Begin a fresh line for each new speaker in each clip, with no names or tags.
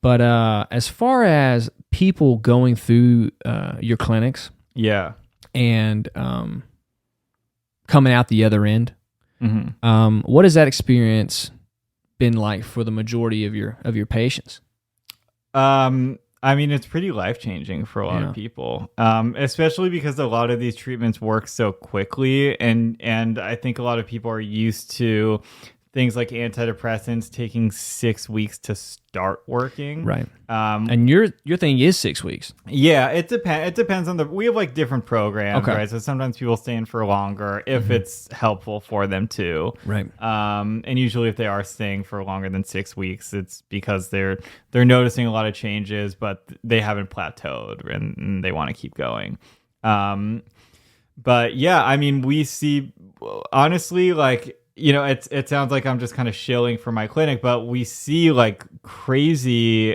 But as far as people going through your clinics,
Yeah.
and coming out the other end, what has that experience been like for the majority of your patients?
I mean, it's pretty life-changing for a lot of people, especially because a lot of these treatments work so quickly, and I think a lot of people are used to things like antidepressants taking 6 weeks to start working.
Right. And your thing is 6 weeks.
Yeah, it depends on we have like different programs,
Okay.
right? So sometimes people stay in for longer if it's helpful for them too.
Right.
And usually if they are staying for longer than 6 weeks, it's because they're noticing a lot of changes, but they haven't plateaued and they want to keep going. But yeah, I mean, we see, honestly, like, you know, it sounds like I'm just kind of shilling for my clinic, but we see like crazy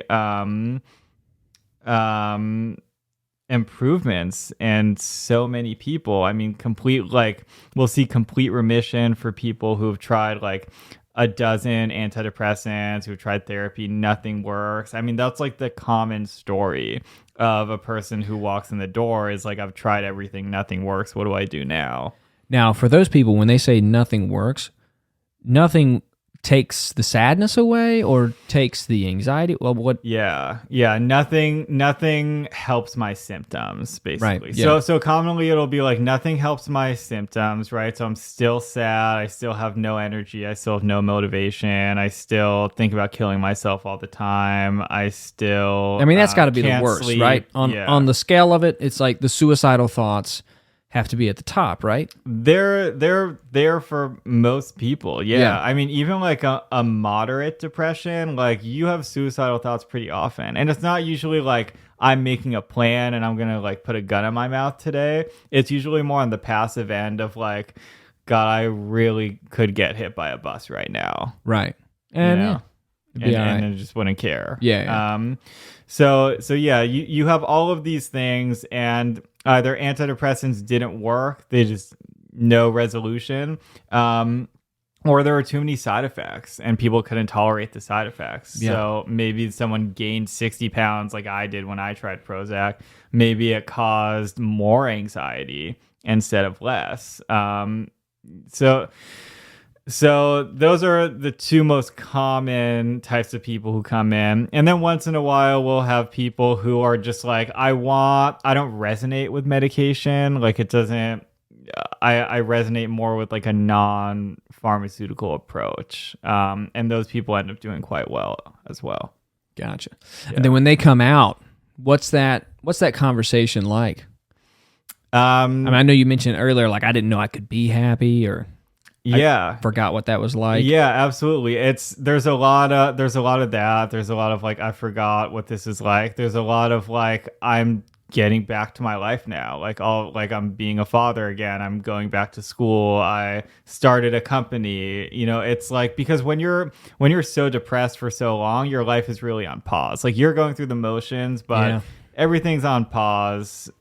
improvements and so many people. I mean, we'll see complete remission for people who've tried like a dozen antidepressants, who've tried therapy, nothing works. I mean, that's like the common story of a person who walks in the door is like, I've tried everything, nothing works. What do I do now?
Now, for those people, when they say nothing works, nothing takes the sadness away or takes the anxiety. Well, what?
Yeah. Nothing helps my symptoms, basically.
Right. Yeah.
So commonly it'll be like nothing helps my symptoms, right? So I'm still sad. I still have no energy. I still have no motivation. I still think about killing myself all the time. I mean,
that's got to be the
can't
worst,
sleep.
right? On the scale of it, it's like the suicidal thoughts have to be at the top, right?
They're there for most people. Yeah. I mean, even like a moderate depression, like you have suicidal thoughts pretty often. And it's not usually like I'm making a plan and I'm going to like put a gun in my mouth today. It's usually more on the passive end of like, God, I really could get hit by a bus right now.
Right. And
and I just wouldn't care.
Yeah.
So yeah, you have all of these things, and either antidepressants didn't work, they just no resolution, or there were too many side effects and people couldn't tolerate the side effects.
Yeah.
So maybe someone gained 60 pounds like I did when I tried Prozac. Maybe it caused more anxiety instead of less. So those are the two most common types of people who come in. And then once in a while, we'll have people who are just like, I don't resonate with medication. Like it doesn't, I resonate more with like a non-pharmaceutical approach. And those people end up doing quite well as well.
Gotcha.
Yeah.
And then when they come out, what's that conversation like? I mean, I know you mentioned earlier, like, I didn't know I could be happy, or
yeah,
I forgot what that was like.
Yeah, absolutely. There's a lot of that. There's a lot of like, I forgot what this is like. There's a lot of like, I'm getting back to my life now. Like I'm being a father again. I'm going back to school. I started a company. You know, it's like, because when you're so depressed for so long, your life is really on pause. Like you're going through the motions, but everything's on pause.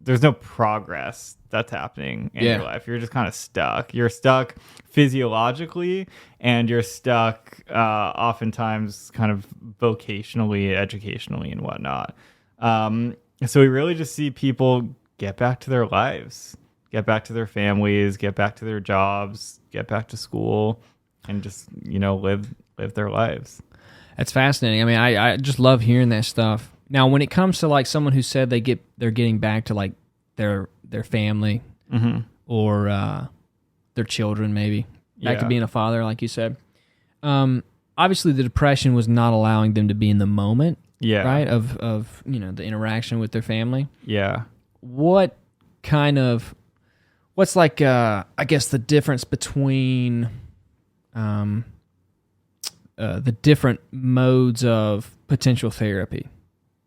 There's no progress that's happening in your life. You're just kind of stuck. You're stuck physiologically, and you're stuck oftentimes kind of vocationally, educationally, and whatnot. So we really just see people get back to their lives, get back to their families, get back to their jobs, get back to school, and just, you know, live their lives.
That's fascinating. I mean, I just love hearing that stuff. Now, when it comes to like someone who said they're getting back to like their family or their children, maybe back to being a father, like you said. Obviously, the depression was not allowing them to be in the moment.
Yeah.
Right. Of you know, the interaction with their family.
Yeah.
What's like I guess the difference between the different modes of potential therapy,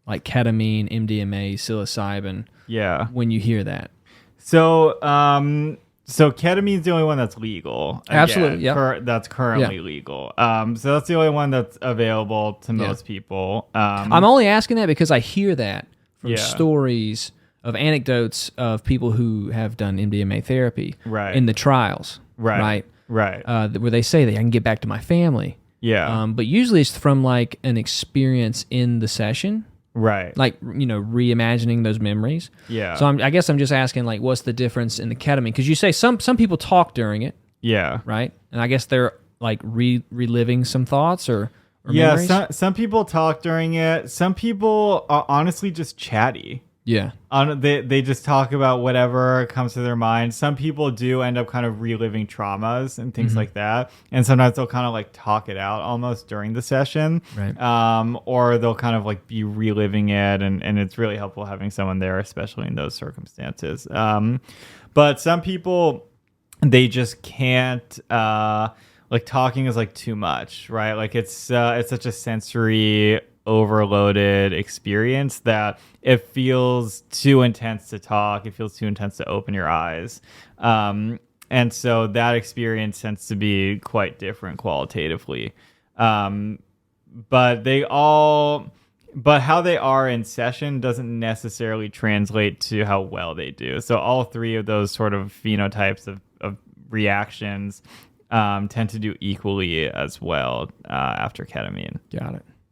like ketamine, MDMA, psilocybin. Yeah. When you hear that.
So ketamine's the only one that's legal. Again,
absolutely. Yeah.
That's currently legal. So that's the only one that's available to most people.
I'm only asking that because I hear that from stories of anecdotes of people who have done MDMA therapy in the trials. Right. Where they say that I can get back to my family.
Yeah.
But usually it's from like an experience in the session,
Right.
like, reimagining those memories.
Yeah.
So I guess I'm just asking, like, what's the difference in the ketamine? Because you say some people talk during it,
Yeah.
right? And I guess they're like reliving some thoughts or
Yeah.
memories.
Some people talk during it. Some people are honestly just chatty.
Yeah.
They just talk about whatever comes to their mind. Some people do end up kind of reliving traumas and things like that. And sometimes they'll kind of like talk it out almost during the session.
Right.
Or they'll kind of like be reliving it. And it's really helpful having someone there, especially in those circumstances. But some people, they just can't, like talking is like too much, right? Like it's such a sensory overloaded experience that it feels too intense to talk. It feels too intense to open your eyes. And so that experience tends to be quite different qualitatively. But how they are in session doesn't necessarily translate to how well they do. So all three of those sort of phenotypes of reactions tend to do equally as well after ketamine.
Got it.